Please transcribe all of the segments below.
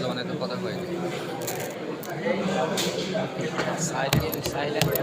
মানে তো কথা হয়নি সাইলেন্ট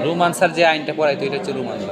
রুমান স্যার যে আইনটা পড়াইতো এটা হচ্ছে রুমান ল।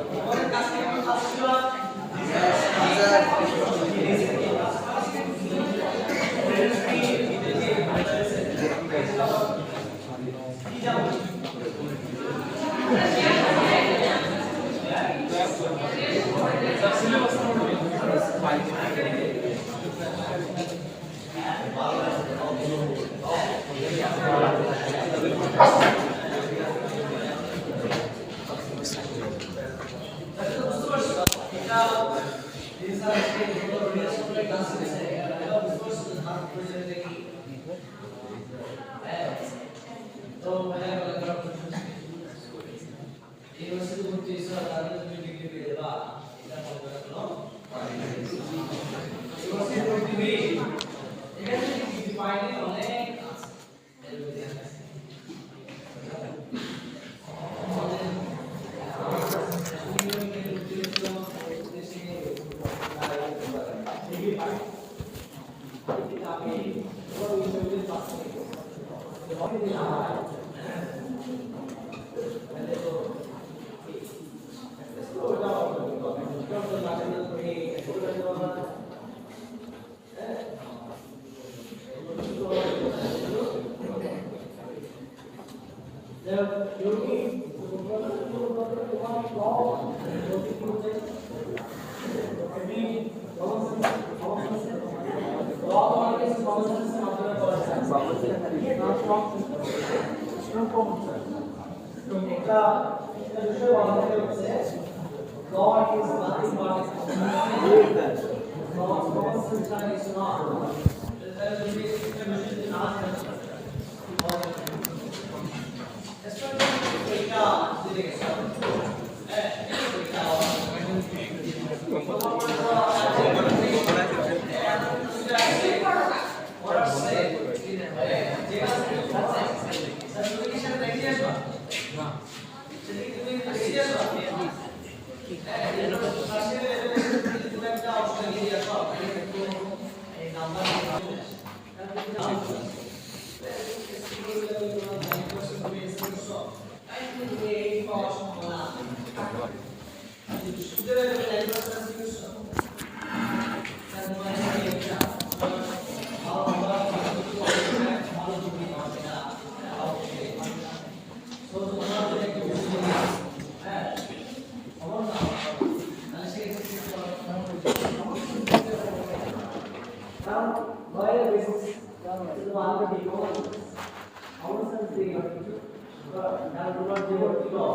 law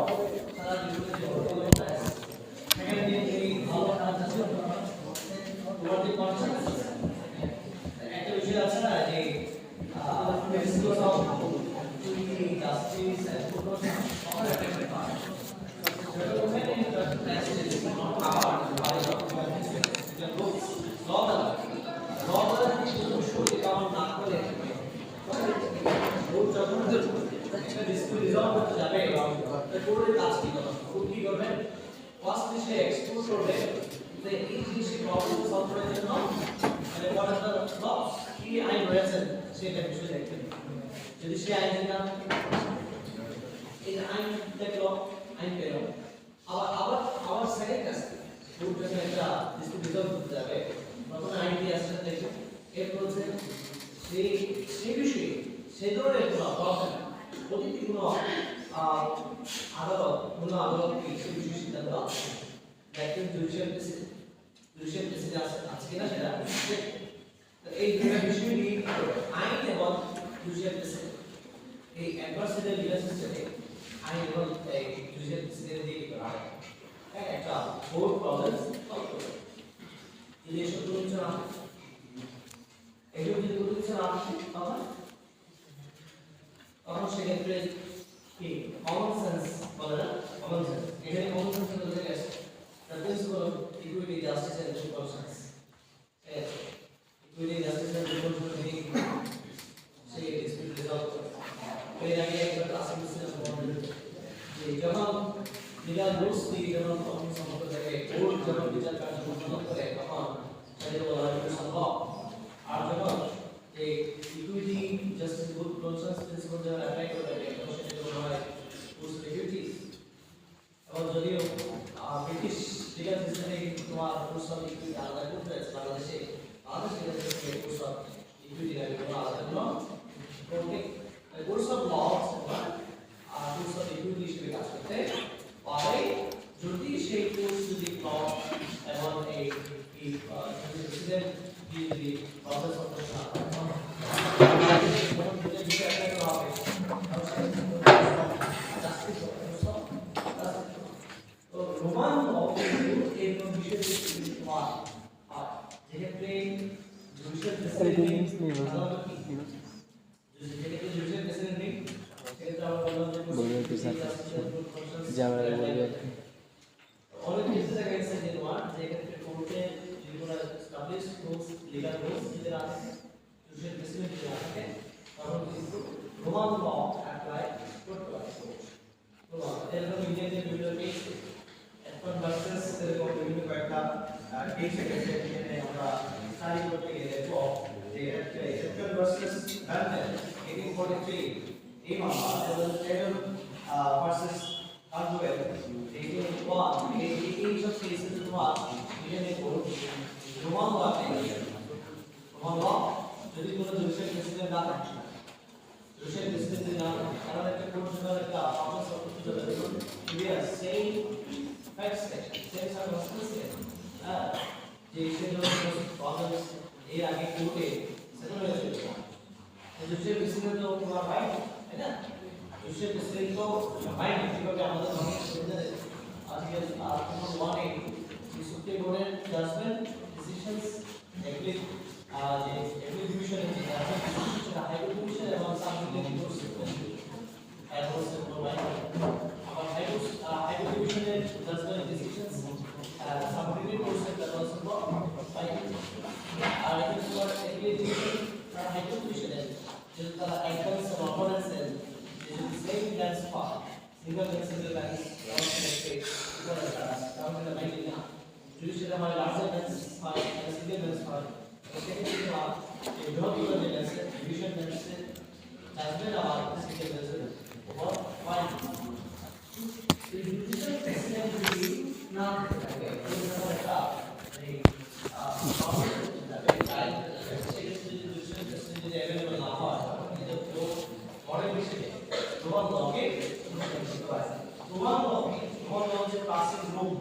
সারা জীবনে যে বর্তমানে আছে সেখানে এই ভালো কাজ আছে তোমার যে কনসেপ্ট একটা বিষয় আছে না যে প্রিন্সিপাল অফ জাস্টিস এন্ড যদি সে আইন না এই আইন দেখলো আইন পেল আবার সেকেন্ড কাজ কোর্ট যখন একটা ডিসপিউট রিজলভ করতে যাবে তখন আইনটি আসলে দেখবে এরপর হচ্ছে সেই বিষয়ে সেই ধরনের কোনো প্রবলেম প্রতিটি কোনো আদালত কি সেই বিষয়ে সিদ্ধান্ত আছে দেখেন জুডিশিয়াল প্রেসিডেন্ট আছে কিনা সেটা এই দুটো বিষয় নিয়ে আইন এবং জুডিশিয়াল প্রেসিডেন্ট এই অ্যাডভার্সারিয়াল রিলেশনশিপে আইন এবং এই জুডিশিয়াল প্রেসিডেন্ট দিয়ে করা হয় একটা ফোর প্রবলেমস সলভ করবে যদি এসব কিছু না এগুলো যদি কোনো কিছু না তখন সেক্ষেত্রে কি কমন সেন্স বলে না কমন সেন্স এখানে কমন সেন্স বলতে গেছে the principle of equity justice and proportions equity justice and proportions নিয়ে সেই ডিসপিউট রিজলভ করে এর আগে একটা ক্লাস মিসেস বলতে যে যখন লিগাল রুলস দিয়ে যখন তখন সমস্ত জায়গায় কোর্ট যখন বিচার কার্য সম্পাদন করে তখন সেটা বলা হয় সম্ভব আর যখন এই equity justice good proportions principle যখন অ্যাপ্লাই করে তখন সেটা বলা হয় রুলস ডিউটিস এবং যদিও ব্রিটিশ লিগাল সিস্টেমে তোমার রুলস অফ ইকুইটি আলাদা করতে আছে বাংলাদেশে লিগাল সিস্টেমে রুলস অফ ইকুইটি আলাদা কোনো কোর্টে rules of law rules of equity হিসেবে কাজ করতে পারে যদি সেই কোর্স যদি ল এবং এই প্রেসিডেন্ট যদি প্রসেস অফ রোমান এই বিষয়ে যেক্ষেত্রে জুডিশিয়াল প্রেসিডেন্ট অনেক ক্ষেত্রে দেখা গেছে যে তোমার যে ক্ষেত্রে কোর্টে যদি কোনো এস্টাবলিশড রুলস লিগাল রুলস যদি আছে জুডিশিয়াল প্রেসিডেন্ট যদি থাকে তখন কিন্তু রোমান ল অ্যাপ্লাই করতে পারে রোমান এরকম ইন্ডিয়াতে বিভিন্ন কেস এখন ভার্সেস এরকম বিভিন্ন কয়েকটা কেস এসেছে যেখানে আমরা স্টাডি করতে গেলে দেখো যে এখন ভার্সেস ব্যান্ডেল 1843 এই মামলা এবং টেডল ভার্সেস কালভেল এই সব কেসে তোমার এখানে রোমান ল যদি কোনো জুডিশিয়াল প্রেসিডেন্ট না থাকে জুডিশিয়াল প্রেসিডেন্ট যদি না থাকে তাহলে একটা কোর্ট জেনারেল একটা process of clear same facts same circumstances যে সেগুলো প্রবলেমস এর আগে কোর্টে সেটেল হয়েছিল জুডিশিয়াল প্রেসিডেন্ট তো তোমার রাইট তাই না জুডিশিয়াল প্রেসিডেন্ট তো রাইট কিভাবে আমাদের সংবিধানে আজকে আর্টিকেল 1 সুপ্রিম কোর্টের জাজমেন্ট ডিসিশনস এগ্রি যে এক্সিকিউশন সেটা হাইকোর্ট ডিভিশন এবং সাবডিভিশন কোর্স অ্যাডভার্স প্রোভাইড আবার হাইকোর্ট ডিভিশনের জাজমেন্ট ডিসিশনস সাবডিভিশন কোর্সের অ্যাডভার্স প্রোভাইড আর এক্সিকিউশন এক্সিকিউশন হাইকোর্ট ডিভিশনের যেটা তারা items of ordinance same transfer single single value judicial हमारे last bench file single bench file second के बाद ये बहुत ही बड़े बेंच है डिवीजन बेंच से जजमेंट आवाज सिंगल बेंच है और फाइल डिवीजन प्रेसिडेंट भी नाम है तो हमारा नहीं अवेलेबल ना हो ये तो मॉडल विषय है तो हम लोग के जो क्लासिक रूम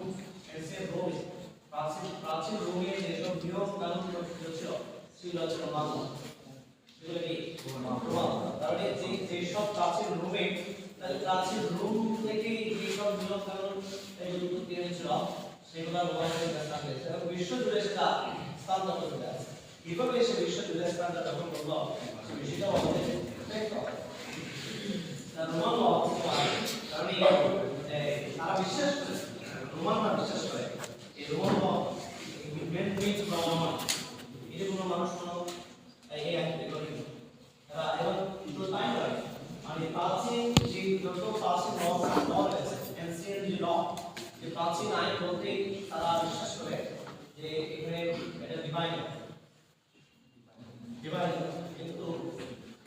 ऐसे रूम प्राचीन रोमे যেসব নিয়ম কানুন ছিল ছিল মানব সেগুলো কি কারণ যে সব প্রাচীন রোমে তাহলে প্রাচীন রোম থেকে যে সব নিয়ম কানুন এগুলো উৎপত্তি হয়েছিল সেগুলো রোমানদের কাছে আসছে এবং বিশ্ব জুড়ে সেটা স্থানান্তর করে আছে। কিভাবে সে বিশ্ব জুড়ে স্থানান্তর যখন করলো সে বিষয়টা আমাদের দেখতে হবে। রোমান কারণ তারা বিশ্বাস করে, রোমানরা বিশ্বাস করে এই রোমান মেন মিট রোমান এটা কোনো মানুষ কোনো এই অ্যাক্টিভ করে তারা এবং শুধু তাই নয় মানে প্রাচীন যে যত প্রাচীন ল রয়েছে এনসিয়েন্ট যে ল যে প্রাচীন আইন বলতে তারা বিশ্বাস করে যে এখানে এটা ডিভাইন কিন্তু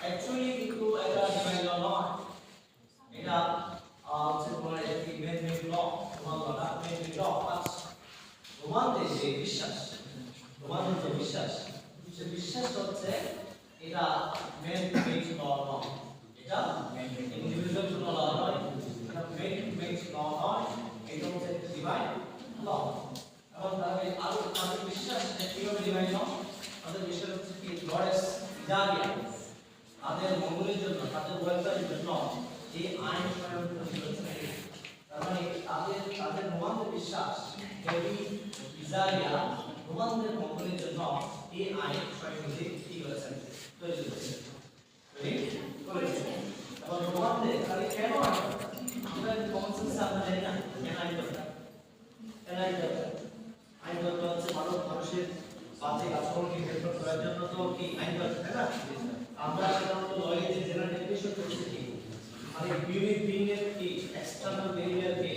অ্যাকচুয়ালি কিন্তু এটা ডিভাইন ল নয়, এটা হচ্ছে তোমার একটি মেন মেড ল, রোমান লটা মেন মেড ল। রোমানদের যে বিশ্বাস, রোমানদের যে বিশ্বাস সে বিশ্বাস হচ্ছে এটা মেন মেড ল নয়, এটা ইন্ডিভিজুয়াল কোনো ল নয়, এটা মেন মেড ল নয়, এটা হচ্ছে ডিভাইন ল। এবং তাহলে আরো তাদের বিশ্বাস যে কিভাবে ডিভাইন ল, তাদের বিশ্বাস হচ্ছে কি গডেস ইজারিয়া তাদের মঙ্গলের জন্য, তাদের ওয়েলফেয়ারের জন্য এই আইন প্রণয়ন করেছেন। তার মানে তাদের রোমানদের বিশ্বাস দেবী ইজারিয়া রোমানদের মঙ্গলের জন্য এই আইন স্বয়ং নিজে কি করেছেন, তৈরি করেছেন। এবং রোমানদের তাহলে কেন আমরা কমন সেন্সে আমরা জানি না কেন আইন দরকার, কেন আইন দরকার? আইন দরকার হচ্ছে মানুষের বাহ্যিক আচরণকে নিয়ন্ত্রণ করার জন্য তো কি আইন দরকার, তাই না? আমরা সাধারণত লয়ে যে জেনারেল ডেফিনিশন করছি কি মানে বিউনিক বিং এর কি এক্সটারনাল বিহেভিয়ার কে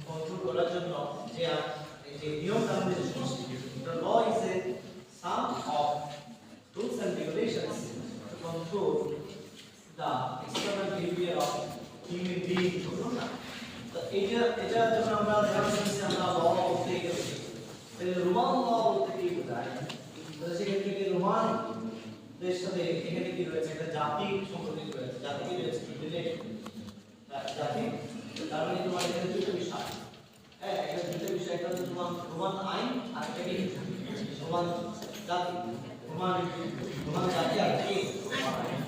কন্ট্রোল করার জন্য যে নিয়ম কানুন যে সমস্ত the law is a sum of rules and regulations to control the external behavior of human being তো এটা যখন আমরা ধ্যান করছি আমরা ল বলতে গেছি তাহলে রোমান ল বলতে কি বোঝায়, তাহলে সেক্ষেত্রে কি রোমান দেশ সাথে এখানে কি রয়েছে একটা জাতি সম্পর্কিত রয়েছে, জাতি কি রয়েছে কি রিলেটেড জাতি। তার মানে তোমার এখানে দুটো বিষয়, হ্যাঁ এটা দুটো বিষয়, একটা হচ্ছে তোমার রোমান আইন আর একটা কি রোমান জাতি, রোমান জাতি আর কি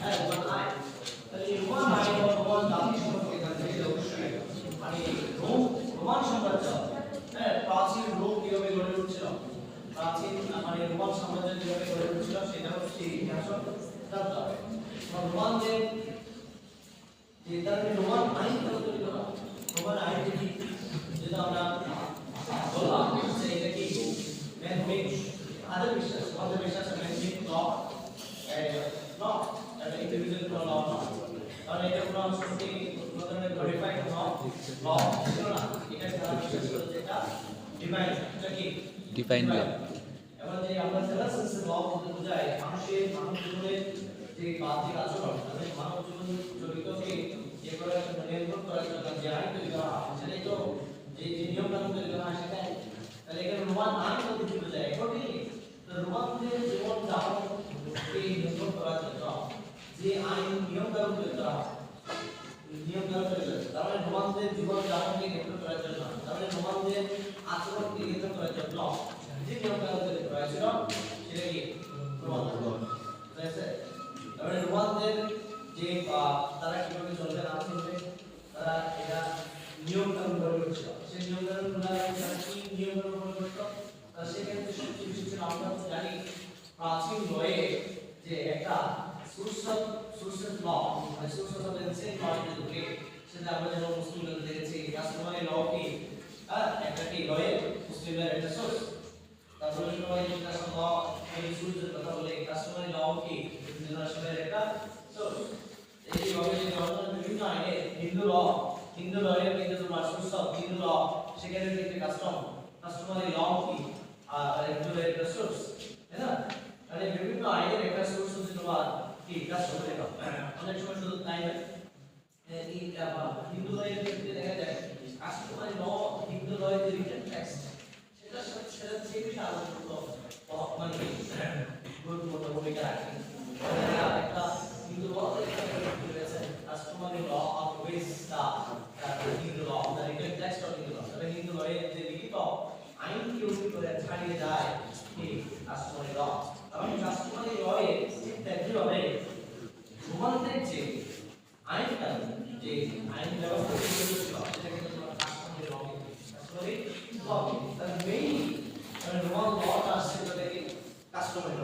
হ্যাঁ রোমান আইন। তাহলে এই রোমান আইন বা রোমান জাতি সম্পর্কে জানতে গেলে অবশ্যই মানে রোমান সাম্রাজ্য, হ্যাঁ প্রাচীন রোম কিভাবে গড়ে উঠছিল, প্রাচীন মানে রোমান সাম্রাজ্য কিভাবে গড়ে উঠছিল সেটা হচ্ছে ইতিহাস জানতে হবে। রোমানদের যে তার রোমান আইন তৈরি করা, রোমান আইন কি যেটা আমরা বললাম যে এটা কি ম্যান মেড, তাদের বিশ্বাস, আমাদের বিশ্বাস ম্যান মেড ল ল এটা ইন্ডিভিজুয়াল কোনো ল না, কারণ এটা কোনো অংশটি কোনো ধরনের ভেরিফাইড ল ছিল না, এটা তারা বিশ্বাস করছে এটা ডিভাইন, এটা কি ডিভাইন ল। এবং যে আমরা সেলাসিস ল বলতে বোঝায় মানুষের মানব জীবনের যে বাহ্যিক আচরণ, মানে মানব জীবন জড়িতকে যে করার জন্য নিয়ন্ত্রণ করার জন্য যে আইন তৈরি করা হয় সেটাই তো যে নিয়ম কানুন তৈরি করা হয় সেটাই। তাহলে এখানে রোমান আইন বলতে কি বোঝায়, অ্যাকর্ডিংলি তো রোমানদের জীবন যাপনকে নিয়ন্ত্রণ করার জন্য যে আইন নিয়ম কানুন তৈরি করা হয়, নিয়ম কানুন তৈরি করা হয়, তার মানে রোমানদের জীবন যাপনকে নিয়ন্ত্রণ করার জন্য, তার মানে রোমানদের আচরণকে নিয়ন্ত্রণ করার জন্য যে নিয়ম কানুন তৈরি করা হয়েছিল সেটা কি রোমান ল, ঠিক আছে? তাহলে রোমানদের যে তারা কিভাবে চলবে না চলবে তারা এটা নিয়ম কানুন গড়ে উঠছিল, সেই নিয়ম কানুনগুলো তারা কি নিয়ম কানুন গড়ে উঠতো, তার সেক্ষেত্রে সবচেয়ে বেশি ছিল আমরা জানি প্রাচীন লয়ে যে একটা সোর্স ল মানে সোর্স অফ এনসিয়েন্ট ল যেগুলো সেটা আমরা যেমন মুসলিমদের দেখেছি কাস্টমারি ল কি একটা কি লয়ে মুসলিমদের একটা সোর্স, তারপরে সময় ইন্টারন্যাশনাল ল এই সোর্সের কথা বলে কাস্টমারি ল কি ইন্টারন্যাশনাল একটা সোর্স। এইভাবে যে ধরনের বিভিন্ন আইনে হিন্দু ল এর কিন্তু তোমার সোর্স অফ হিন্দু ল সেখানে কিন্তু কাস্টমারি ল কি আর একটা সোর্স, তাই না? মানে বিভিন্ন আইনের একটা সোর্স হচ্ছে তোমার কি কাস্টমারি ল। অনেক সময় শুধু তাই না এই হিন্দু ল এর ক্ষেত্রে দেখা যায় কাস্টমারি ল হিন্দু ল এর যে রিটেন টেক্সট সেটা সেই বিষয়ে আলোচনা মানে গুরুত্বপূর্ণ ভূমিকা রাখে। একটা হিন্দু ল customary law outweighs the Hindu law, the written text of Hindu law. তবে হিন্দু ল এর যে লিখিত আইন কি উল্লেখ করে ছাড়িয়ে যায় কি customary law, এবং customary law এর ঠিক তেমনি ভাবে রোমানদের যে আইন কানুন যে আইন ব্যবস্থা ছিল সেটা কিন্তু আমরা কাস্টমারি ল কাস্টমারি ল তার মেইন রোমান লটা আসছে যেটাকে কাস্টমারি ল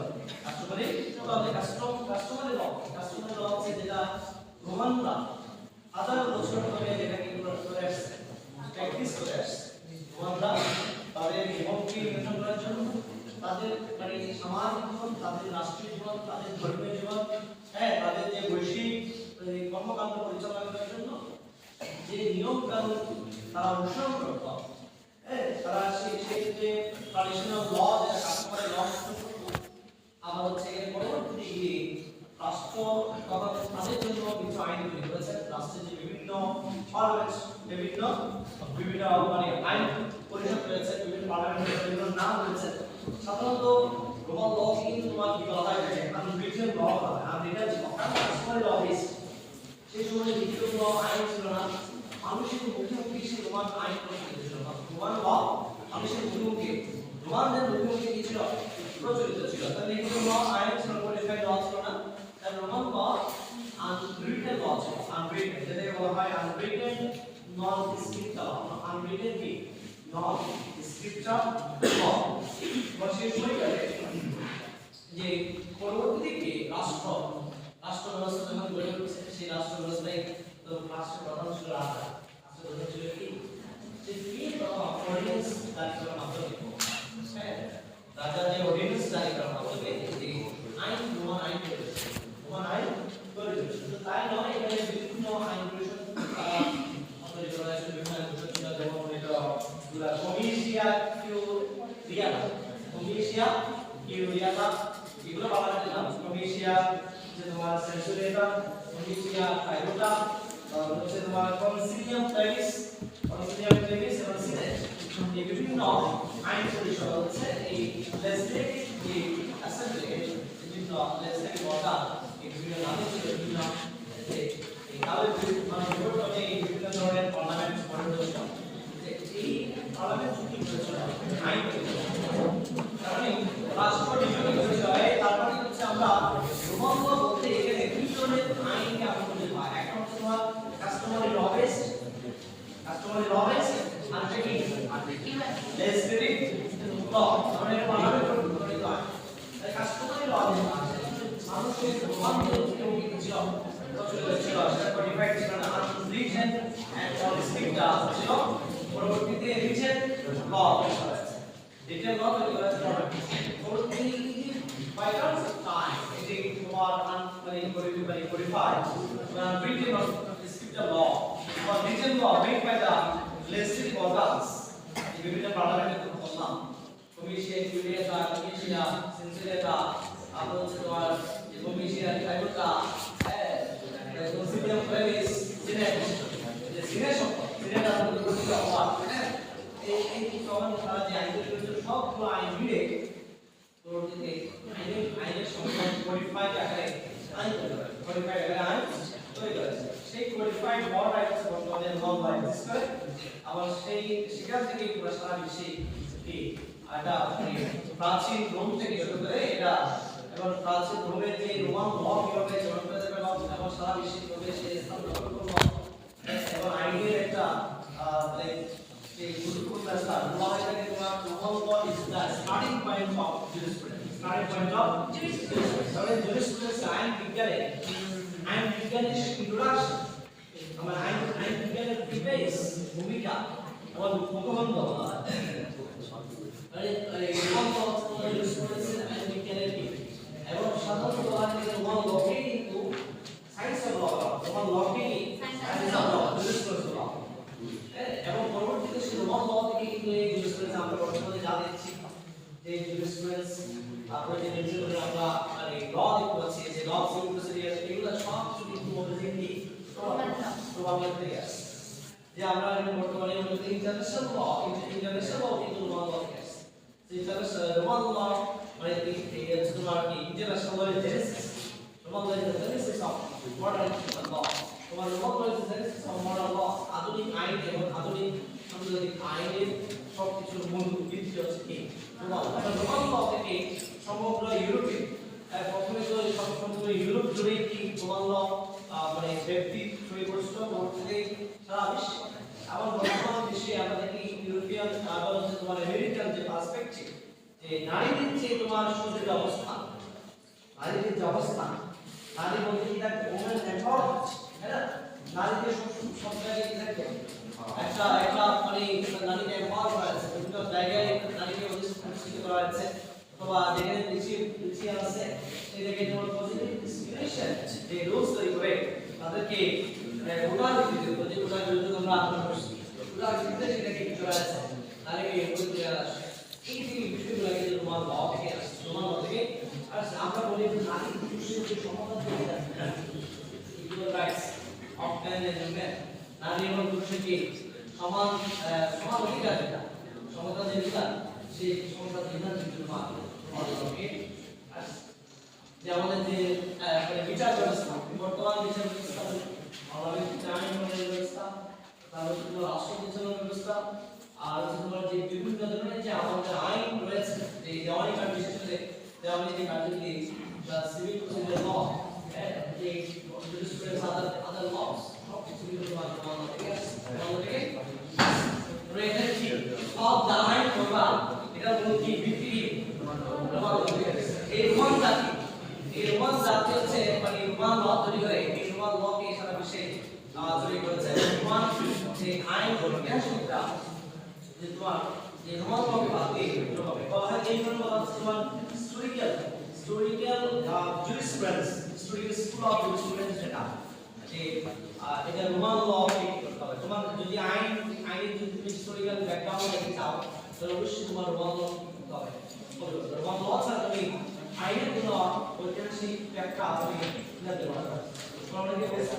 কাস্টমারি ল হচ্ছে যেটা রোমানরা হাজার বছর ধরে যেটাকে করে আসছে প্র্যাকটিস করে আসছে রোমানরা তাদের জীবনকে নিয়ন্ত্রণ করার জন্য তাদের মানে সামাজিক জীবন তাদের রাষ্ট্রীয় জীবন তাদের ধর্মীয় জীবন হ্যাঁ তাদের যে বৈশ্বিক কর্মকাণ্ড পরিচালনা করার জন্য যে নিয়ম কানুন তারা অনুসরণ করত হ্যাঁ তারা সেক্ষেত্রে ট্রাডিশনাল ল যেটা কাস্টমারি ল আবার হচ্ছে এর পরবর্তী রাষ্ট্র তখন তাদের জন্য কিছু আইন তৈরি করেছে রাষ্ট্রের যে বিভিন্ন পার্লামেন্ট বিভিন্ন মানে আইন পরিষদ রয়েছে বিভিন্ন পার্লামেন্টের বিভিন্ন নাম রয়েছে সাধারণত রোমান ল কিন্তু তোমার কি বলা হয় যে আনরিটেন ল হয় আনরিটেন ল কাস্টমারি ল বেস সেই সময় লিখিত ল আইন ছিল না মানুষের মুখোমুখি সেই রোমান আইন প্রচলিত ছিল না রোমান ল মানুষের মুখোমুখি রোমানদের মুখোমুখি কি ছিল প্রচলিত ছিল তাহলে লিখিত ল আইন ছিল কোডিফাইড ল ছিল না তাহলে রোমান ল আনরিটেন ল ছিল আনরিটেন যেটাকে বলা হয় আনরিটেন নন স্ক্রিপ্টাল আনরিটেন কি নন স্ক্রিপ্টাল ল সেই সময়কালে যে পরবর্তীতে রাষ্ট্র ব্যবস্থা যখন গড়ে উঠেছে সেই রাষ্ট্র ব্যবস্থায় তো রাষ্ট্রের প্রধান ছিল রাজা রাষ্ট্র প্রধান ছিল কি যে কি অর্ডিন্যান্স জারি করার মাধ্যমে হ্যাঁ রাজা যে অর্ডিন্যান্স জারি করার মাধ্যমে যে আইন রোমান আইন তৈরি করেছে শুধু তাই নয় এখানে বিভিন্ন আইন পরিষদ তৈরি করা হয়েছে বিভিন্ন আইন পরিষদ যেমন এটা কমিশিয়া কিউরিয়াটা এগুলো বাংলাতে নাম কমিশিয়া যে তোমার সেন্সুরেটা কমিশিয়া ট্রাইবোটা হচ্ছে তোমার কনসিলিয়াম প্যারিস এবং সিনেট এই বিভিন্ন আইন পরিষদ হচ্ছে এই লেজিসলেটিভ অ্যাসেম্বলি বিভিন্ন লেজিসলেটিভ অর্গান এই বিভিন্ন নামে ছিল বিভিন্ন এই কালে মানে বিবর্তনে এই বিভিন্ন ধরনের পার্লামেন্ট গঠন হয়েছিল যে এই পার্লামেন্ট কি করেছিল আইন কারণে রাষ্ট্র নির্বাচন করেছে তারপরে হচ্ছে আমরা রোমান ল বলতে এখানে দুই ধরনের আইনকে আমরা বলতে পারি একটা হচ্ছে তোমার কাস্টমারি ল বেসড আর কি লেজিসলেটিভ ল মানে পার্লামেন্ট গঠিত হয় কাস্টমারি ল মানুষের রোমানদের কি ছিল প্রচলিত ছিল সেটা কোডিফাইড ছিল না রিজন এন্ড পলিটিক্যাল ছিল পরবর্তীতে রিজন ল ডিটেল ল তৈরি করা হয়েছে পরবর্তীতে by terms of time it is more codified written of descriptive law or written law made by the legislative organs বিভিন্ন পার্লামেন্টের কথা বললাম কমিশন কিউরিয়াটা কমিশিয়া সেন্সুরেটা আবার হচ্ছে তোমার যে কমিশিয়া ট্রাইবোটা কনসিলিয়াম প্যারিস সিনেট যে সিনেট আমাদের গঠিত হওয়ার এই তখন তারা যে আইন তৈরি করেছিল সবগুলো আইন মিলে পরবর্তীতে আইনের সংখ্যা কোডিফাইড আকারে আইন তৈরি করেছে সেই কোডিফাইড ল রাইটস বর্তমানে ল এক্সিস্ট করে আবার সেই সেখান থেকে পুরো সারা বিশ্বে কি এটা প্রাচীন রোম থেকে শুরু করে এটা এবং প্রাচীন রোমের যে রোমান ল কিভাবে জনপ্রিয় হবে এবং সারা বিশ্বে কিভাবে সেই স্থান দখল করলো এবং আইনের একটা a good class law is like Roman law is the starting point of jurisprudence. Starting point of jurisprudence. So in jurisprudence, I am beginning introduction. I am beginning preface. Bhumika. Our Mukhabandha. Roman law jurisprudence I am beginning. About Shadhan law is Roman law into science of law. Roman law science of law. Jurisprudence law. এবং পরবর্তীতে সেই Roman ল থেকে কিন্তু এই jurisprudence আমরা বর্তমানে যা দেখছি যে জুরিসপ্রুডেন্স তারপরে যে নির্দেশনা আমরা মানে ল দেখতে পাচ্ছি যে ল সিভিল প্রসিডিউর এগুলো সব কিছু কিন্তু মধ্যে কি প্রভাব থেকে আসছে যে আমরা বর্তমানে ইন্টারন্যাশনাল ল কিন্তু রোমান ল থেকে আসছে ইন্টারন্যাশনাল রোমান ল মানে এই হচ্ছে তোমার কি ইন্টারন্যাশনাল ল এর জেনেসিস রোমান ল এর জেনেসিস অফ মডার্ন ল তোমার রোমান ল এর জেনেসিস অফ মডার্ন ল আধুনিক আইন এবং আধুনিক সাংবিধানিক আইনের সবকিছুর মূল ভিত্তি হচ্ছে কি রোমান ল থেকে সমগ্র ইউরোপে প্রথমে তো সমগ্র ইউরোপ জুড়ে কি রোমান ল মানে ব্যক্তি ছড়িয়ে পড়ছিল পরবর্তীতে সারা বিশ্বে এবং বর্তমান বিশ্বে আমরা দেখি ইউরোপিয়ান আবার হচ্ছে তোমার আমেরিকান যে পার্সপেক্টিভ যে নারীদের যে তোমার শরীরের অবস্থা, নারীদের যে অবস্থা, নারী বলতে কি থাকে ওমেন এম্পাওয়ারমেন্ট, তাই না? নারীদের সব জায়গায় কি থাকে একটা মানে নারীকে এম্পাওয়ার করা হয়েছে, বিভিন্ন জায়গায় নারীকে অধিষ্ঠিত করা হয়েছে, অথবা যেখানে পিছিয়ে আছে সেই জায়গায় যেমন পজিটিভ ডিসক্রিমিনেশন যে রুলস তৈরি করে তাদেরকে উদার ভিত্তিতে যে উদার বিরুদ্ধে তোমরা আন্দোলন করছি, উদার ভিত্তিতে সেটাকে কি করা আছে নারীকে বলতে আসে। এই যে বিষয়গুলো কিন্তু তোমার ল থেকে আসছে, তোমার ল থেকে আসছে। আমরা বলি যে নারী পুরুষের যে সমতা তৈরি আছে, equal rights of man and women, নারী এবং পুরুষের কি সমান সমান অধিকার, যেটা সমতা যে বিধান, সেই সমতা বিধান কিন্তু তোমার ল থেকে আসছে। যে আমাদের যে বিচার ব্যবস্থা, বর্তমান বিচার ব্যবস্থা, আমাদের আইন ব্যবস্থা, তারপর তোমার রাষ্ট্র পরিচালনা ব্যবস্থা, আর তোমার যে বিভিন্ন ধরনের যে আমাদের আইন রয়েছে, যে দেওয়ানি কার্ড, বিশেষ করে দেওয়ানি যে কার্যগুলি বা সিভিল প্রসিডিউর ল, যে জুরিসপ্রুডেন্স আদার লস, সব কিছু কিন্তু তোমার থেকে রয়েছে। সব যা আইন করবা এটা মূল কি ভিত্তি এই রোমান জাতি, এই রোমান জাতি হচ্ছে মানে রোমান ল তৈরি করে, এই রোমান লকে সারা বিশ্বে তৈরি করেছে। রোমান যে আইন ইতিহাসবিদরা যে তোমার যে রোমান লকে ভাবে বলা হয়, এই রোমান বলা হচ্ছে তোমার historical jurisprudence, historical school of jurisprudence, যেটা যে এটা রোমান ল থেকে করতে হবে। তোমার যদি আইনের যদি তুমি হিস্টোরিক্যাল ব্যাকগ্রাউন্ড দেখতে চাও তাহলে অবশ্যই তোমার রোমান ল করতে হবে। রোমান ল ছাড়া তুমি আইনের কোনো ঐতিহাসিক ব্যাখ্যা তুমি জানতে পারবে না। অনেকে বলছে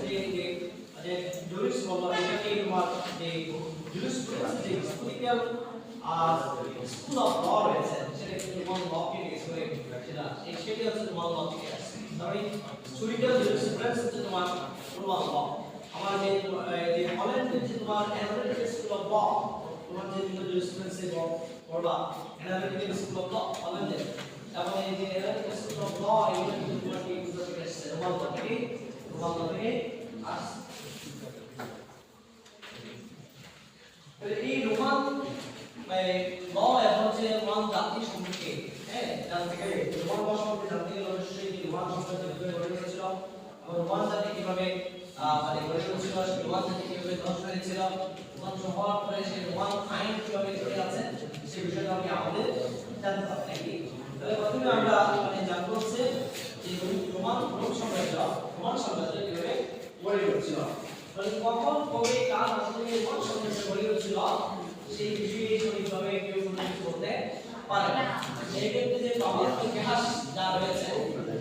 যে জুরিস ল এটাকে তোমার যে জুরিসপ্রুডেন্স যে হিস্টোরিক্যাল স্কুল অফ ল রয়েছে, সেটা কিন্তু রোমান ল কে বেস করে সেটা হচ্ছে রোমান ল থেকে আসছে। তাহলে হিস্টোরিক্যাল জুরিসপ্রুডেন্স হচ্ছে তোমার রোমান ল। আমার যে হল্যান্ডের যে তোমার অ্যানালিটিক্যাল স্কুল অফ ল, তোমার যে জুরিসপ্রুডেন্স এ পড়বা অ্যানালিটিক্যাল স্কুল অফ ল হল্যান্ডের, এবং এই যে অ্যানালিটিক্যাল স্কুল অফ ল এগুলো কিন্তু তোমার কি বুঝতে পেরেছে রোমান ল থেকে আসছে। এই রোমান ল এবং যে রোমান জাতি সম্পর্কে জানতে গেলে, রোমান ল সম্পর্কে জানতে গেলে অবশ্যই যে রোমান সম্পর্কে গড়ে উঠেছিল এবং রোমান জাতি কিভাবে মানে গড়ে উঠেছিল, রোমান জাতি কিভাবে ধ্বংস হয়েছিল, ধ্বংস হওয়ার পরে সেই রোমান আইন কিভাবে চলে আছে, সেই বিষয়টা আমি আমাদের জানতে হবে নাকি। তাহলে প্রথমে আমরা মানে জানবো হচ্ছে যে রোমান সাম্রাজ্য কিভাবে গড়ে উঠেছিল, মানে কখন কবে কার মাধ্যমে রোমান সাম্রাজ্য গড়ে উঠেছিল সেই বিষয়ে সঠিকভাবে কেউ কোনো কিছু বলতে পারে না। এই ক্ষেত্রে যে বাংলার ইতিহাস যা রয়েছে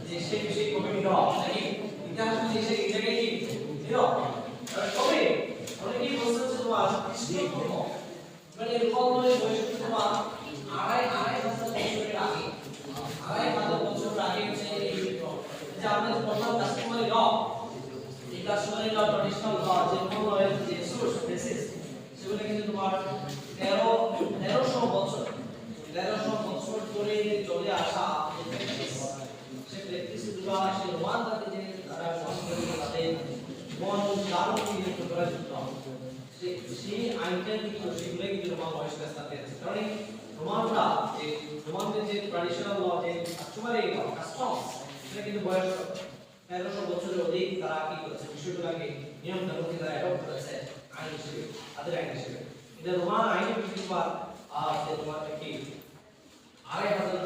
যে সেই বিষয়ে কমিটি দেওয়া নাকি ইতিহাস যদি সেই জায়গায় কি দিও তবে অনেকেই বলছে যে তোমার খ্রিস্টপূর্ব মানে রোমানের বয়স তোমার 2,500 বছরের আগে হচ্ছে এই যে আমাদের প্রথম কাস্টমারি ল, এই কাস্টমারি ল ট্র্যাডিশনাল ল যে মূল যে সোর্স বেসিস, সেগুলো কিন্তু তোমার 1300 বছর ধরে চলে আসা সে প্র্যাকটিস গুলো আসে রোমান জাতি যে তারা সংস্কৃতি তাদের মন দারুণ নিযুক্ত করা যুক্ত সেই আইনটা কিন্তু সেগুলো কিন্তু রোমান বয়সের সাথে আছে। কারণ রোমানরা যে রোমানদের যে ট্র্যাডিশনাল ল যে কাস্টমারি ল কাস্টমস, সেটা কিন্তু বয়স 1300 বছরের অধিক তারা কি করেছে বিষয়গুলোকে নিয়ম কানুনকে তারা অ্যাডপ্ট করেছে আইন হিসেবে, তাদের আইন হিসেবে। এটা রোমান আইনের বিশেষবার যে তোমার কি 2,500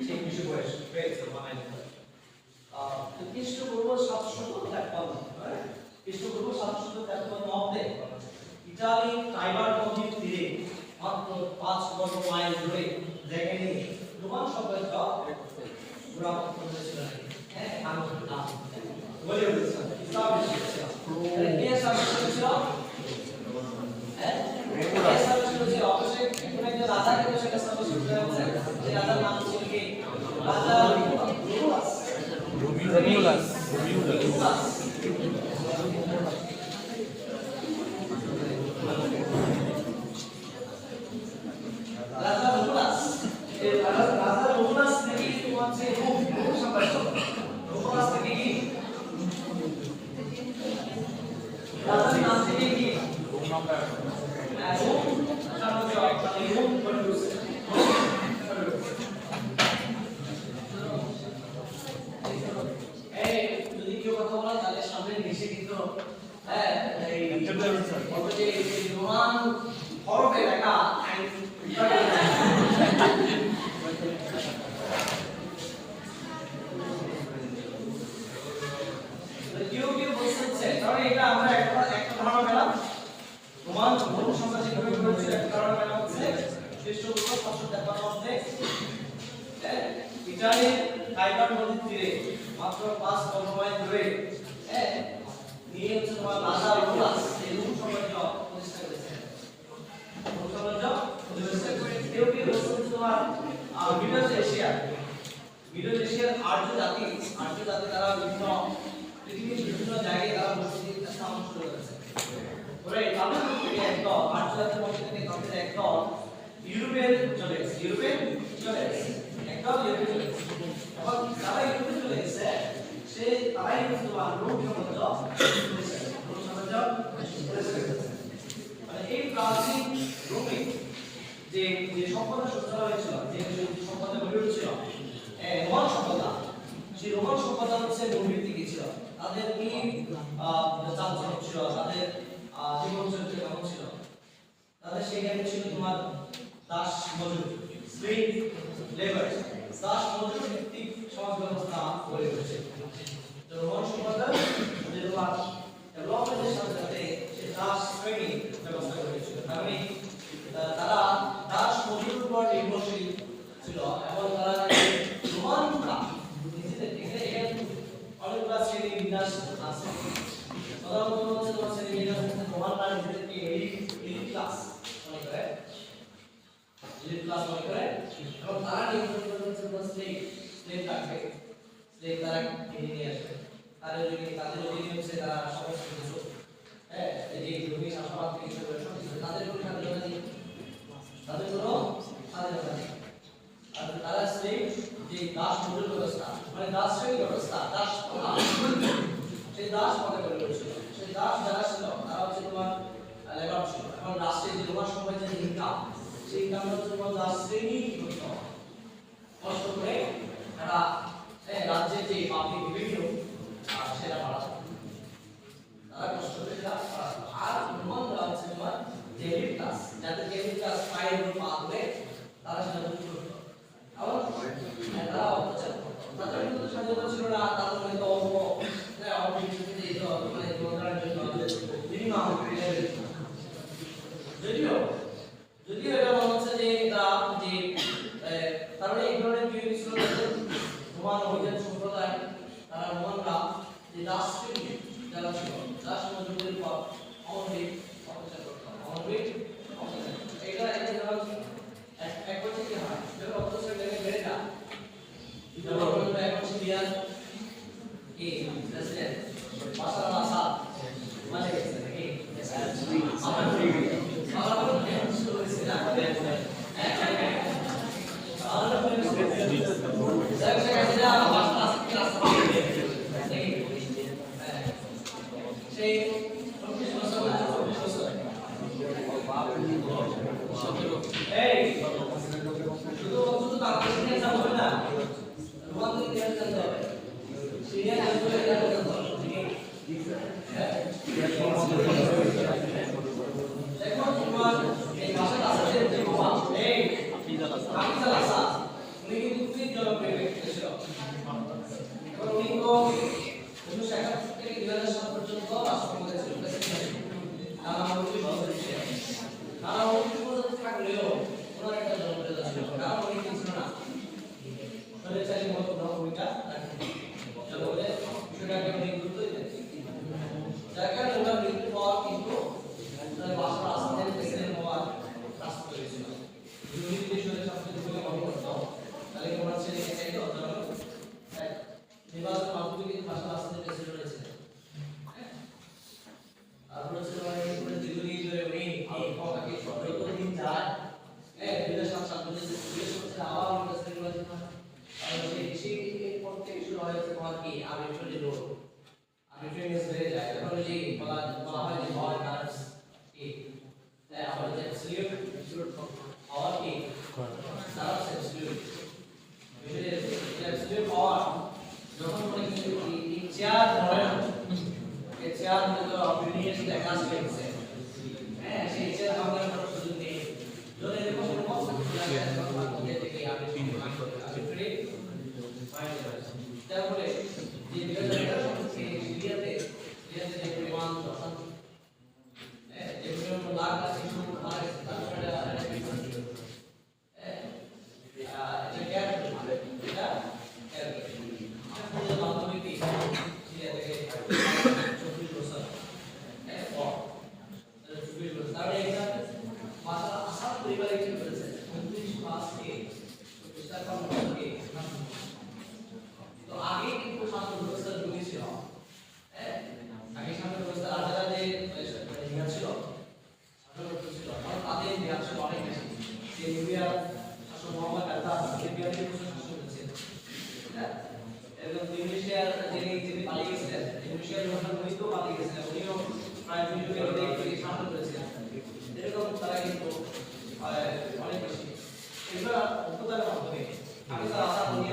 সেই বিষয় বয়স হয়েছে রোমান আইনের। খ্রিস্টপূর্ব 753 খ্রিস্টপূর্ব 753 অব্দে ইতালি টাইবার নদীর তীরে মাত্র 5 বর্গ মাইল দূরে জায়গা নিয়ে রোমান সাম্রাজ্য গোড়াপত্তন হয়েছিল। হ্যাঁ, নাম বলে বলেছে ইসলাম এসেছিল। কে সাম্রাজ্য ছিল? হ্যাঁ, কে সাম্রাজ্য ছিল? অবশ্যই কোন একজন রাজা কিন্তু সেটা সাম্রাজ্য করেছে। যে রাজার নাম ছিল কি? রাজা রোমুলাস। রাজা রোমুলাস থেকে তোমার যে রোম সাম্রাজ্য, রোমুলাস থেকে কি রাজা ইটালির টাইবার নদীর তীরে মাত্র 5 বর্গমাইল দূরে নিয়ে হচ্ছে তোমার রাজা রোমাস এই রোম সাম্রাজ্য প্রতিষ্ঠা করেছেন। রোম সাম্রাজ্য প্রতিষ্ঠা করে কেউ কেউ বলছেন তোমার মিডল এশিয়ার আর্য জাতি তারা বিভিন্ন পৃথিবীর বিভিন্ন জায়গায় তারা বসতি স্থাপন শুরু করেছে। ওরা তাদের থেকে একদল আর্য জাতির মধ্যে থেকে তাদের একদল ইউরোপে চলে গেছে এবং তারা ইউরোপে চলে গেছে তারাই কিন্তু রোম সাম্রাজ্য মানে এই প্রাচীন রোমে যে সভ্যতা সূচনা হয়েছিল, যে সভ্যতা গড়ে উঠেছিল রোমান সভ্যতা, সেই রোমান সভ্যতা হচ্ছে নৈতিক ছিল। তাদের কি চালচলন ছিল, তাদের জীবনচর্যা কেমন ছিল, তাদের সেখানে ছিল তোমার দাস মজুর, স্লেভ লেবার, দাস মজুর ভিত্তিক সমাজ ব্যবস্থা গড়ে উঠেছে। তো রোমান সভ্যতা যে তোমার ডেভেলপমেন্টের সাথে সাথে সে দাস শ্রেণী ব্যবস্থা গড়ে উঠেছিল। কারণ তারা দাস মজুরের উপর নির্ভরশীল ছিল এবং তারা রোমানরা নিজেদের এখানে অনেকগুলো শ্রেণী বিন্যাস আছে। প্রধানত হচ্ছে তোমার শ্রেণী বিন্যাস রোমানরা নিজেদেরকে এলিট ক্লাস মনে করে এবং তারা নির্ভর করে হচ্ছে তোমার স্লেভ থাকবে, স্লেভ তারা কিনে নিয়ে আসবে, তাদের অধীনে হচ্ছে তারা সমস্ত কিছু এই যে জমি চাষাবাদ থেকে শুরু করে সব কিছু তাদের কোনো স্বাধীনতা নেই, তাদের কোনো স্বাধীনতা নেই। আর তারা স্লেভ যে দাস মজুর ব্যবস্থা মানে দাস শ্রেণী ব্যবস্থা, দাস সেই দাস মনে করে করেছিল। সেই দাস যারা ছিল তারা হচ্ছে তোমার লেবার ছিল এবং রাষ্ট্রের যে রোমান সাম্রাজ্যের যে ইনকাম, সেই ইনকাম হচ্ছে তোমার দাস শ্রেণী কি করতে হবে কষ্ট করে তারা রাজ্যের যে পাবলিক রেভিনিউ সেটা বাড়াতো, তারা কষ্ট করে সেটা বাড়াতো। আর রোমানরা হচ্ছে তোমার যে এলিট ক্লাস, যাদের এলিট ক্লাস পায়ের উপর পা তুলে তারা সেটা বুঝতে করতো এবং তারা অত্যাচার করতো। তাদের কিন্তু স্বাধীনতা ছিল না, তাদের হয়তো অল্প কিছু দিতে দিত মানে জীবনধারণের জন্য মিনিমাম যদিও এটা মনে হচ্ছে যে এটা যে তারপরে এই ধরনের বিরোধী ছিল রোমান অভিযান সম্প্রদায়, তারা রোমানরা যে দাস শ্রেণী যারা ছিল দাস মজুরদের উপর অমানবিক অত্যাচার করত, এটা এক বছর কি হয় যখন অত্যাচার বেড়ে যায় যখন এখন সিরিয়ার কি প্রেসিডেন্ট বাশার আল আসাদ মানে কি ছিল অনেক বেশি। যে লিবিয়ার শাসক মোহাম্মদ গাদ্দাফি লিবিয়ার কিছু শাসন করেছিলেন। হ্যাঁ, এবং ইন্দোনেশিয়ার যিনি পালিয়ে গেছিলেন, ইন্দোনেশিয়ার প্রধান মহিতো পালিয়ে গেছিলেন, উনিও প্রায় 2 যুগের শাসন করেছিলেন। এরকম তারা কিন্তু অনেক বেশি এগুলা অভ্যুত্থানের মাধ্যমে আমি তার আশা উনি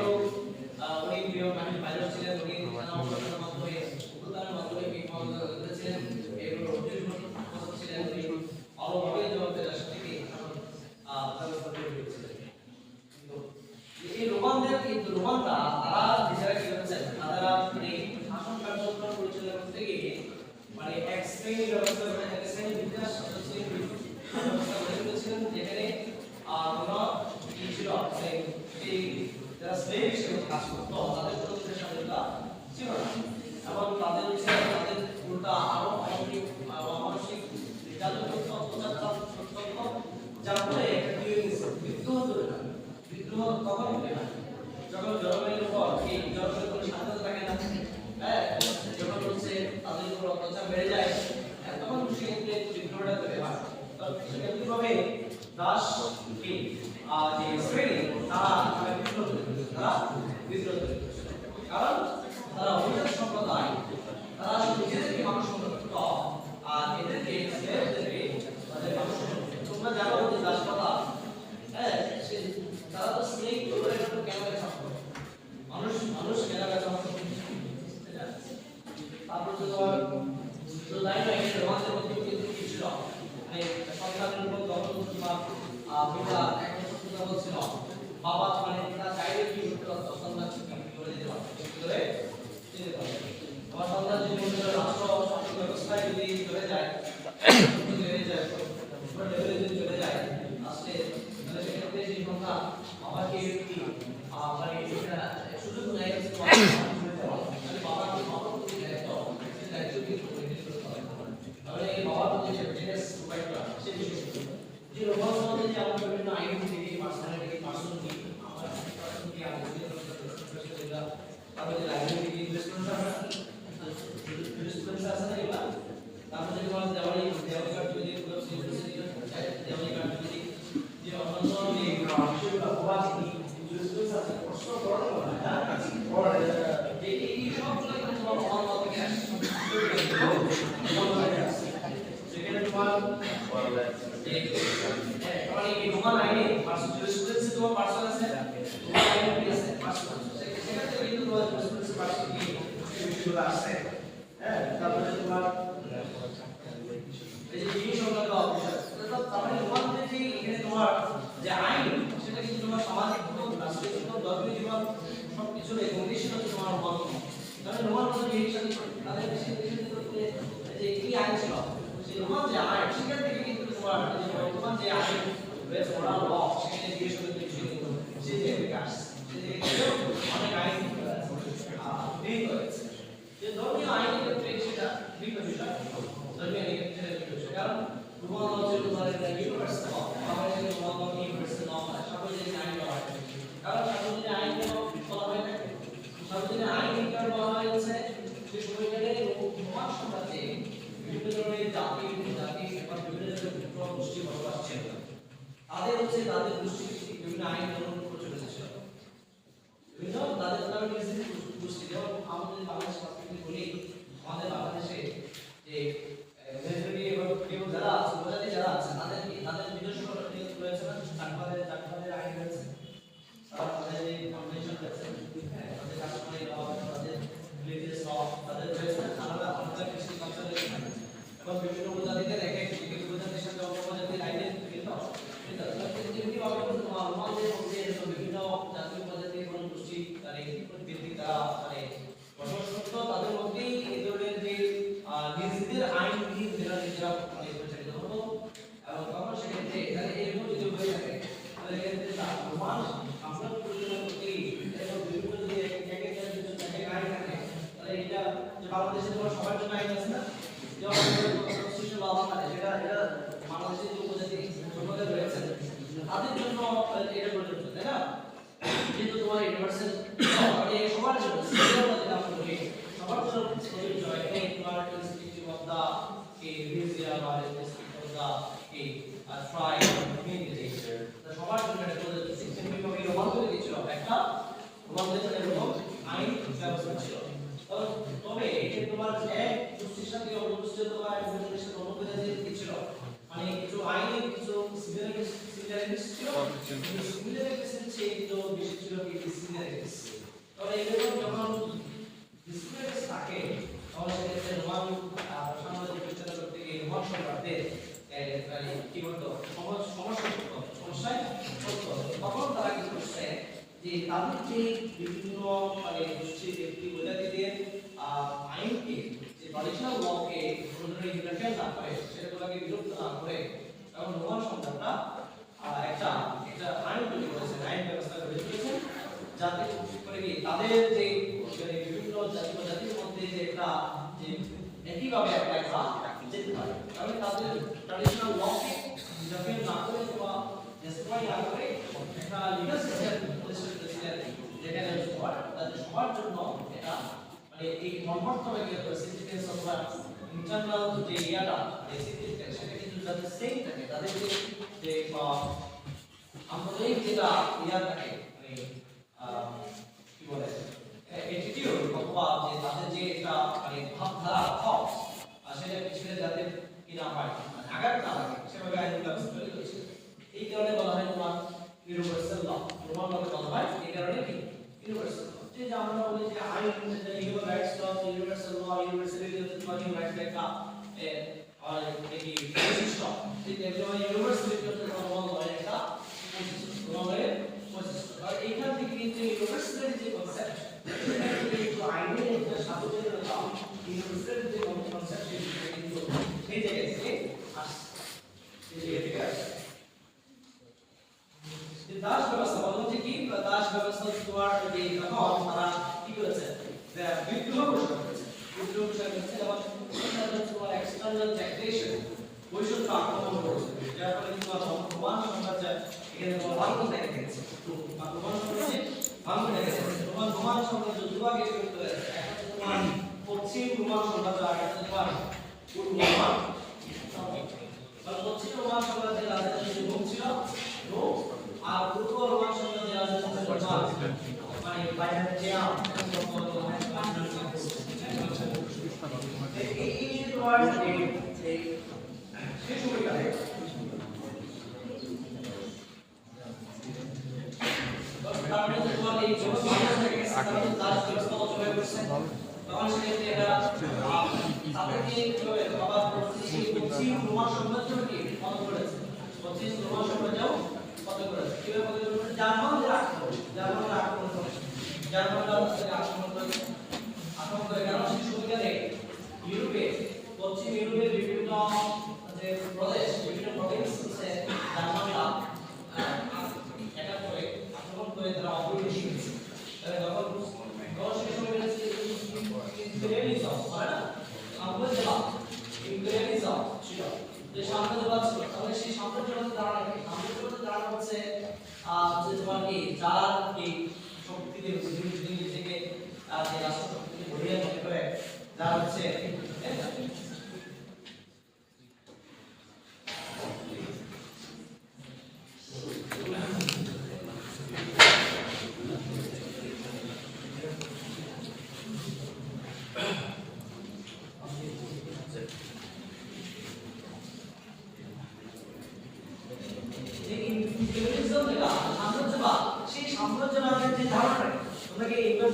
প্রিয় পাইলট ছিলেন, উনি সেনাবাহিনীর মাধ্যমে অভ্যুত্থানের মাধ্যমে বিপদ করেছিলেন, এগুলো ছিলেন উনি ভালোভাবে জবাবের সাথে ব্যবস্থা করে দিয়েছিলেন। কিন্তু এই রোমানরা তারা নিজেরা কি করেছেন, তারা মানে শাসন কার্যক্রম পরিচালনা করতে গিয়ে মানে এক শ্রেণী ব্যবস্থা করে এক শ্রেণী বিকাশ ব্যবস্থা করে করেছিলেন, যেখানে কোনো কি ছিল এই যারা স্লেভ হিসেবে কাজ করতো তাদের কোনো স্বাধীনতা ছিল না, এবং তাদের উল্টা আরো মানসিক নির্যাতন করতো, অত্যাচার করতো, যার ফলে একটা কি হয়ে গেছে, বিদ্রোহ তৈরি হয়। বিদ্রোহ কখন হবে না, যখন জনগণের উপর এই জনগণের কোনো স্বাধীনতা থাকে না, হ্যাঁ, যখন হচ্ছে তাদের উপর অত্যাচার বেড়ে যায়, তখন সেক্ষেত্রে বিদ্রোহটা তৈরি হয়। সেক্ষেত্রে দাস কি যে শ্রেণী তারা বিদ্রোহ তৈরি করেছিল, কারণ তারা অভিজাত সম্প্রদায়, তারা নিজেদেরকে মানুষ মনে করত আর এদেরকে স্লেভদেরকে তাদের মানুষ মনে করত। তোমরা জানো যে দাসপ্রথা, হ্যাঁ, তারা তো স্লেভ করে কেন বেচা হতো, মানুষ কেন বেচা হতো। তারপর তো তাই নয়, রোমানদের মধ্যে কিন্তু কি ছিল, মানে সন্তানের উপর দখল কিংবা পিতা একমাত্র বলছিল, বাবা মানে তারা চাইলে কি করতে পারতো, সন্তানকে কি করে দিতে পারতো, করে দিতে পারতো। আমার সন্তান যদি রাষ্ট্র শাসন ব্যবস্থায় যদি চলে যায়, চলে যায় আসলে, তাহলে সেক্ষেত্রে সেই সন্তান বাবাকে কি মানে সুযোগ নেয়, তাহলে বাবাকে দায়িত্ব কি তাহলে এই বাবার প্রতি যে বিজনেস প্রোভাইড করা সে বিষয় যে রোমান সমাজে যে আমরা বিভিন্ন আইন থেকে পার্সোনালিটি পার্সোনালিটি আমরা পার্সোনালিটি আমরা তারপরে যে লাইব্রেরি ইনভেস্টমেন্ট আমরা ইনভেস্টমেন্ট আছে না এগুলা, তারপরে যে তোমার দেওয়ালি কার্ড যদি দেওয়ালি কার্ড যদি যে অন্যান্য যে বিষয়গুলো প্রবাসী ইনভেস্টমেন্ট আছে প্রশ্ন করা হয় না, যে এই সবগুলো কিন্তু তোমার রোমান থেকে আসে, সেখানে তোমার এই রোমান আইনে জুরিসপ্রুডেন্স তোমার পার্সন আছে, রোমান আইনে কি আছে পার্সন, সেখানে কিন্তু তোমার জুরিসপ্রুডেন্স পার্সন কি বিষয়গুলো আছে। হ্যাঁ, তারপরে তোমার এই যে জিনিস সংক্রান্ত অফিসার, তারপরে রোমানদের যে এখানে তোমার যে আইন সেটা কিন্তু তোমার সামাজিক জীবন, রাষ্ট্রীয় জীবন, ধর্মীয় জীবন সবকিছু কন্ডিশন হচ্ছে তোমার রোমান। তাহলে রোমান বিয়ের সাথে তাদের বেশি যে কি আইন ছিল, সেই রোমান যে আইন সেখান থেকে কিন্তু তোমার রোমান যে আইন রয়েছে ওরাল ল, সেখানে বিয়ের সাথে সেই যে বিকাশ অনেক আইন গৃহীত হয়েছে। যে ধর্মীয় আইনের ক্ষেত্রে সেটা ভিন্ন বিষয়, ধর্মীয় আইনের ক্ষেত্রে ভিন্ন বিষয়, কারণ রোমান ল ছিল তোমার ইউনিভার্সাল ল, আমাদের রোমান ল ইউনিভার্সাল ল মানে সার্বজনীন আইন বলা হয়, কারণ সার্বজনীন আইন বলা হয় থাকে সার্বজনীন আইন কারণ বলা হয়েছে যে সময়কালে রোমান সাম্রাজ্যে বিভিন্ন ধরনের জাতি বা বিভিন্ন ধরনের গোষ্ঠী বসবাস ছিল, তাদের হচ্ছে তাদের গোষ্ঠীভিত্তিক বিভিন্ন আইন কানুন প্রচলিত ছিল, বিভিন্ন তাদের গোষ্ঠী, যেমন আমাদের বাংলাদেশ বলি, আমাদের বাংলাদেশে যে মেজরিটি এবং যারা আছে উপজাতি যারা আছে তাদের নিজস্ব রয়েছে না, চাকমাদের আইন রয়েছে, তাদের যে কনভেনশন রয়েছে, তাদের কাশ্মীরি ল, তাদের রিলিজিয়াস ল, তাদের রয়েছে আলাদা আলাদা কৃষি কালচার রয়েছে, এবং বিভিন্ন উপজাতিদের এক এক উপজাতির সাথে অন্য উপজাতির আইনের ভিন্ন যেমনিভাবে রোমানদের মধ্যে বিভিন্ন জাতি উপজাতি এবং গোষ্ঠী ভিত্তিক তারা মানে বসবাস করত, তাদের মধ্যেই এই ধরনের যে নিজেদের আইন নিজেরা মানে পরিচালিত হতো, এবং তখন সেক্ষেত্রে এরকম যদি হয়ে থাকে তাহলে এক্ষেত্রে রোমান আপনার পরিচালনা করতে এবং বিভিন্ন যদি এক আইন থাকে, তাহলে এটা যে বাংলাদেশে তোমার সবার জন্য আইন আছে না, যেমন কনস্টিটিউশন ল মানে সেটা বাংলাদেশের যে উপজাতি সম্প্রদায় রয়েছে তাদের জন্য এটা প্রযোজ্য, তাই না? কিন্তু তোমার ইউনিভার্সাল মানে সবার জন্য সবার জন্য প্রযোজ্য, এখানে তোমার রেসপেক্টিভ অফ দা রিলিজিয়ন বা respective of the tribe descendants ছিল কিন্তু সিমিলার ডিসেন্ডেন্টস কিন্তু বেশি ছিল কি ডিসিমিলারিটিস তাহলে এরকম যখন ডিসিমিলারিটিস থাকে তাহলে সেক্ষেত্রে রোমান সাম্রাজ্য বিস্তার করতে গিয়ে রোমান সম্রাটদের মানে কি বলতো সমস্যায় পড়তো তখন তারা কি করছে যে তাদের যে বিভিন্ন মানে গোষ্ঠী ব্যক্তি প্রজাতিদের আইনকে যে ট্র্যাডিশনাল লকে কোনো ধরনের ইন্টারফেয়ার না করে সেটাগুলোকে বিরক্ত না করে তখন রোমান সম্রাটরা একটা একটা আইন তৈরি করেছেন আইন ব্যবস্থা গড়ে তুলেছেন যাতে করে কি তাদের যে মানে বিভিন্ন জাতি প্রজাতির মধ্যে যে একটা যে একইভাবে অ্যাপ্লাই করা যেতে পারে তাহলে তাদের ট্র্যাডিশনাল লকে ইন্টারফেয়ার না করে বা ডেস্ট্রয় না করে একটা লিগাল সিস্টেম যেখানে সবার জন্য এটা মানে এই কনভার্টটা কি সিস্টেম অথবা ইন্টারনাল যে ইয়াটা এই সিস্টেম সেটা কিন্তু যাতে সেম থাকে তাদের যে আন্তরিক যেটা ইয়া থাকে মানে কি বলে অ্যাটিটিউড অথবা যে তাদের যে একটা মানে ভাবধারা থটস সেটা পিছনে যাতে কি না হয় আঘাত না লাগে সেভাবে আইন ব্যবস্থা তৈরি করেছে এই কারণে বলা হয় তোমার ইউনিভার্সাল ল রোমান লকে বলা হয় এই কারণে কি ইউনিভার্সাল যে আমরা বলি যে আইন যে human rights law universal law universality of the human rights একটা আর এই বৈশিষ্ট্য ঠিক আছে universality of the Roman law একটা রোমানের বৈশিষ্ট্য আর এইখান থেকে কিন্তু ইউনিভার্সালিটি যে কনসেপ্ট এটা কিন্তু আইনের একটা সার্বজনীনতা ইউনিভার্সালিটি যে কনসেপ্ট সেটা কিন্তু এই জায়গা থেকে আসছে এই জায়গা থেকে আসছে দাস ব্যবস্থা বলতে যে কি দাস ব্যবস্থা তোমার যে তখন তারা কি করেছে বিদ্রোহ ঘোষণা করেছে এবং সেটা তোমার এক্সটার্নাল ট্যাক্সেশন বৈষম্য আক্রমণ করেছে যার ফলে তোমার রোমান সাম্রাজ্য এখানে তোমার ভাঙন দেখা গেছে তো রোমান সাম্রাজ্য ভাঙন দেখা গেছে রোমান সাম্রাজ্য দুভাগে বিভক্ত হয়েছে একটা তোমার পশ্চিম রোমান সাম্রাজ্য আর একটা তোমার পূর্ব রোমান পশ্চিম রোমান সাম্রাজ্যের রাজধানী রোম ছিল রোম আর পূর্ব রোমান সাম্রাজ্যের রাজধানী ছিল মানে বাইজেন্টাইন এই তোমার এই শেষ সময়কালে তারপরে তোমার এই দাস ব্যবস্থা চলে গেছে তখন সেক্ষেত্রে এরা তাদেরকে বাবা পশ্চিম রোমান সাম্রাজ্যকে পতন করেছে পশ্চিম রোমান সাম্রাজ্য পতন করেছে কিভাবে পতন করেছে জার্মানদের আক্রমণ করেছে জার্মানরা আক্রমণ করে কারণ সেই সময়কালে ইউরোপে পশ্চিম ইউরোপের বিভিন্ন যে প্রদেশ বিভিন্ন প্রভিন্সে জার্মানরা অ্যাটাক করে আক্রমণ করে তারা অগ্রগতি শিখেছে তখন সেই সময় ইম্পেরিয়ালিজম হয় না সাম্রাজ্যবাদ ইম্পেরিয়ালিজম ছিল যে সাম্রাজ্যবাদ ছিল তাহলে সেই সাম্রাজ্যবাদের ধারণা কি সাম্রাজ্যবাদের ধারণা হচ্ছে যে তোমার কি যার এই শক্তিকে নিজেকে যে রাষ্ট্র শক্তিকে বলিয়া মনে করে যার হচ্ছে সাম্রাজ্যবাদের যে ধারণা তোমরা কি এইবার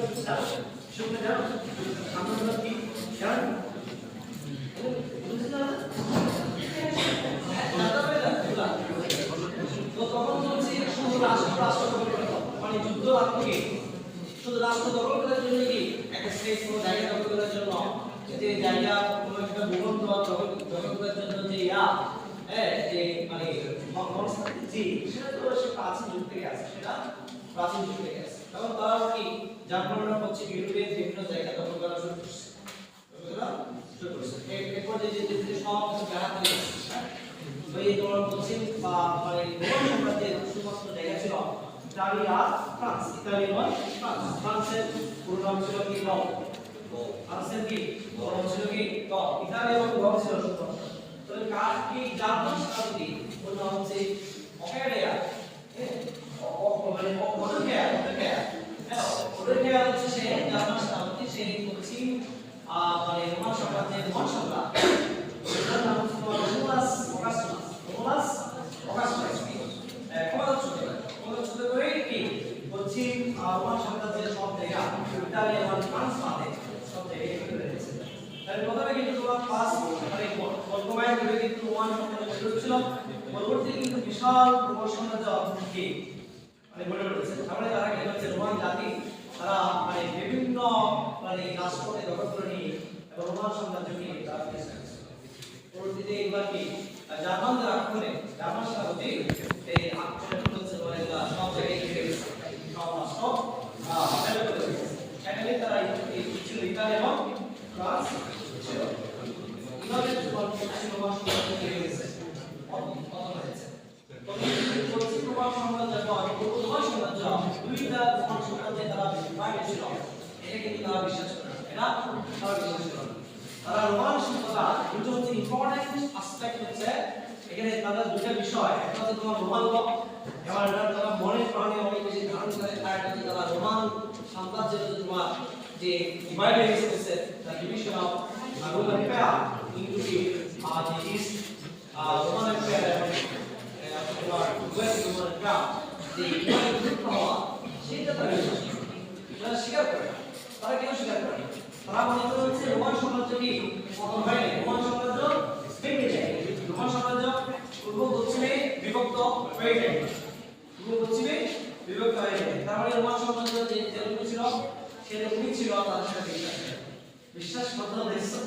শুনতে জানো সাম্রাজ্যবাদ কি জানো বুঝতে জানো তো তখন হচ্ছে শুধু রাষ্ট্র মানে যুদ্ধ আত্মকে শুধু রাষ্ট্র দখল করার জন্য কি একটা স্পেস কোনো জায়গা দখল করার জন্য যে জায়গা কোনো একটা ভূখণ্ড দখল করার জন্য যে যে মানে জি সেটা তো সে প্রাচীন যুগ থেকে আছে সেটা প্রাচীন যুগ থেকে আছে তখন তারা কি জার্মানরা পশ্চিম ইউরোপের বিভিন্ন জায়গা দখল করা শুরু করছে এরপর যে সব কিছু জায়গা হয়ে গেছে ওই তোমার পশ্চিম বা মানে রোমান সাম্রাজ্যের সমস্ত জায়গা ছিল ইতালি আর ফ্রান্স ইতালি নয় ফ্রান্সের পুরো নাম ছিল কি রোম ফ্রান্সের কি রোম ছিল কি রোম ইতালি এবং রোম ছিল শুধুমাত্র তাহলে কার কি জার্মান শতাব্দী ওর নাম হচ্ছে অকেডিয়া মানে ওদেরকে হচ্ছে সে জার্মান শতাব্দী সেই পশ্চিম মানে রোমান সাম্রাজ্যের রোমান সম্রাট ওর নাম হচ্ছে রোমানাস অগাস্টাস ইতালি এবং ফ্রান্স বাদে সব জায়গায় কিন্তু রয়েছে। তাহলে প্রথমে কিন্তু তোমার ফার্স্ট মানে বর্তমানে ধরে কিন্তু রোমান সাম্রাজ্য গড়ে ছিল, পরবর্তীতে কিন্তু বিশাল রোমান সাম্রাজ্য কি মানে গড়ে উঠেছে। তাহলে তারা কি হচ্ছে রোমান জাতি তারা মানে বিভিন্ন মানে রাষ্ট্রকে দখল করে নিয়ে এবং রোমান সাম্রাজ্যকে তারা প্রতিষ্ঠা করেছে। পরবর্তীতে এবার কি জার্মানদের আক্রমণে জার্মান সেনাপতি এই আক্রমণ হচ্ছে বলে সব জায়গায় ঘিরে গেছে, সব রাষ্ট্র হেলে করে দিয়েছে। এখানে তারা এই ছিল ইতালি এবং ফ্রান্স ছিল। ইতালি রোমান সাম্রাজ্য ঘিরে গেছে, পতন হয়েছে। তবে পশ্চিম রোমান সাম্রাজ্য এবং পূর্ব রোমান সাম্রাজ্য দুইটা সাম্রাজ্যে তারা বিভাগ ছিল, এটা কিন্তু তারা বিশ্বাস করে না, এটা তারা বিশ্বাস করে না। তারা রোমান সভ্যতা দুটো হচ্ছে ইম্পর্টেন্ট অ্যাসপেক্ট হচ্ছে এখানে তাদের দুটো বিষয়, একটা হচ্ছে তোমার রোমান ল, এবং এটা তারা মনের প্রাণে অনেক বেশি ধারণ করে, আর একটা হচ্ছে তারা রোমান সাম্রাজ্যের যে তোমার যে ডিভাইড হয়ে গেছে the division of Roman empire into the east Roman empire এবং তোমার ওয়েস্ট রোমান এম্পায়ার, যে ডিভাইড হওয়া সেটা তারা বিশ্বাস করে, তারা স্বীকার করে না। তারা কেন স্বীকার করে না? তারা মনে করে হচ্ছে রোমান সাম্রাজ্য কি পতন হয়নি, রোমান সাম্রাজ্য ভেঙে যায়, রোমান সাম্রাজ্য পূর্ব পশ্চিমে বিভক্ত হয়ে যায়, পূর্ব পশ্চিমে বিভক্ত হয়ে যায়। তার মানে রোমান সাম্রাজ্য যে যেরকম ছিল সেরকমই ছিল, তাদের সাথে বিশ্বাস কথা দেখছো,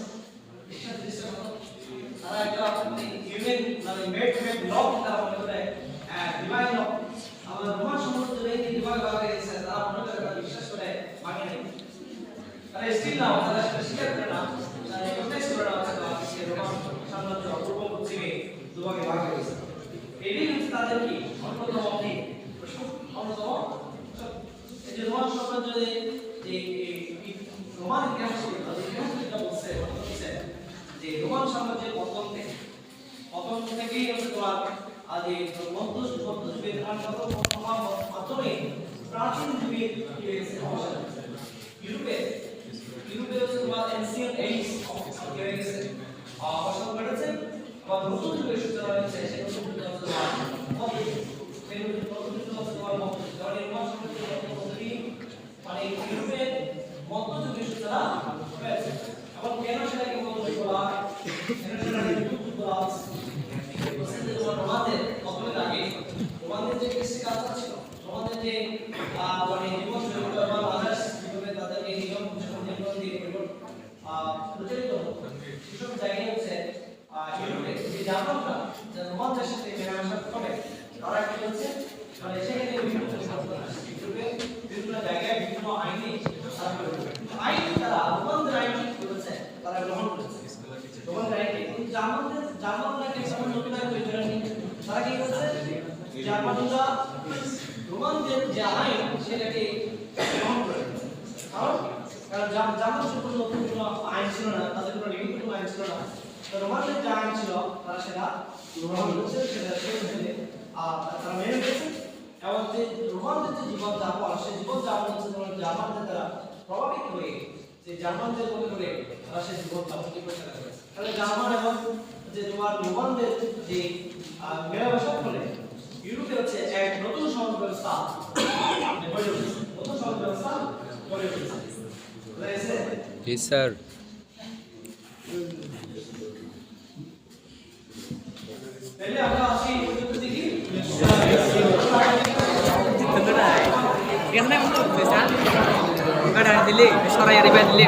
বিশ্বাস দৃশ্য কথা তারা একটা ইউনিয়ন মানে মেড ল তারা মনে করে ডিভাইড ল, আমাদের রোমান সাম্রাজ্য ভেঙে ডিভাইড হয়ে গেছে, তারা মনে করে বিশ্বাস করে ভাঙে নেই। তারা স্টিল না তারা সেটা স্বীকার করে না, তারা রিকগনাইজ করে না যে রোমান সাম্রাজ্য পূর্ব পশ্চিমে দুভাগে ভাগ হয়ে গেছে। এটাই হচ্ছে তাদের কি অন্যতম কি অন্যতম এই যে রোমান সাম্রাজ্য যে রোমান ইতিহাস তাদের ইতিহাস যেটা বলছে যে রোমান সাম্রাজ্যের পতন থেকেই হচ্ছে তোমার আজ এই মধ্য যুগের মাধ্যমে প্রাচীন যুগে কি হয়েছে অবসান হয়েছে। ইউরোপে হচ্ছে তোমার এনসিয়েন্ট এইজ হয়ে গেছে, অবসান ঘটেছে, আবার নতুন যুগের সূচনা হয়েছে, সেই নতুন যুগ হচ্ছে তোমার মধ্যযুগ, সেই নতুন যুগ হচ্ছে তোমার মধ্যযুগ। কারণ এই রোমান সাম্রাজ্যের মধ্যযুগী মানে ইউরোপের মধ্যযুগের সূচনা হয়েছে। এবং কেন সেটাকে মধ্যযুগ বলা হয়, কেন সেটাকে যুগ বলা হচ্ছে, তোমার রোমানদের কতদিন আগে রোমানদের যে কৃষি কালচার ছিল, রোমানদের যে মানে জীবন শৈলী বা আদার্স যেভাবে তাদেরকে নিয়ম জীবন দিয়ে প্রচলিত হতো, সেসব জায়গায় হচ্ছে ইউরোপে যে জার্মানরা যে রোমানদের সাথে মেলামেশা করে তারা কি হচ্ছে মানে সেখানে বিভিন্ন পরিবর্তন আসে, ইউরোপে বিভিন্ন জায়গায় বিভিন্ন আইনে আইন তারা রোমানদের আইন করেছে, তারা গ্রহণ করেছে রোমানদের আইনকে। কিন্তু জার্মানরা কেমন নতুন আইন তৈরি করেনি, তারা কি করেছে জার্মানরা রোমানদের যে আইন সেটাকে গ্রহণ করে। কারণ জার্মান কোনো নতুন কোনো আইন ছিল না, তাদের কোনো লিখিত কোনো আইন ছিল না, তো রোমানদের যে আইন ছিল তারা সেটা গ্রহণ করেছে, সেটা তারা মেনে নিয়েছে। এবং যে রোমানদের যে জীবনযাপন সেই জীবনযাপন হচ্ছে তোমার জার্মানদের দ্বারা প্রভাবিত হয়ে যে জার্মানদের মনে করে তারা সেই জীবনযাপনকে প্রচার করেছে। তাহলে জার্মান এবং যে তোমার রোমানদের যে মেলামেশার ফলে ইউরোপে হচ্ছে এক নতুন সমাজ ব্যবস্থা গড়ে উঠেছে, নতুন সমাজ ব্যবস্থা গড়ে উঠেছে। জি স্যার। তাহলে আমরা আসি পর্যন্ত দেখি এখানে মতো স্যার কাটা দিলে সরাই আর দিলে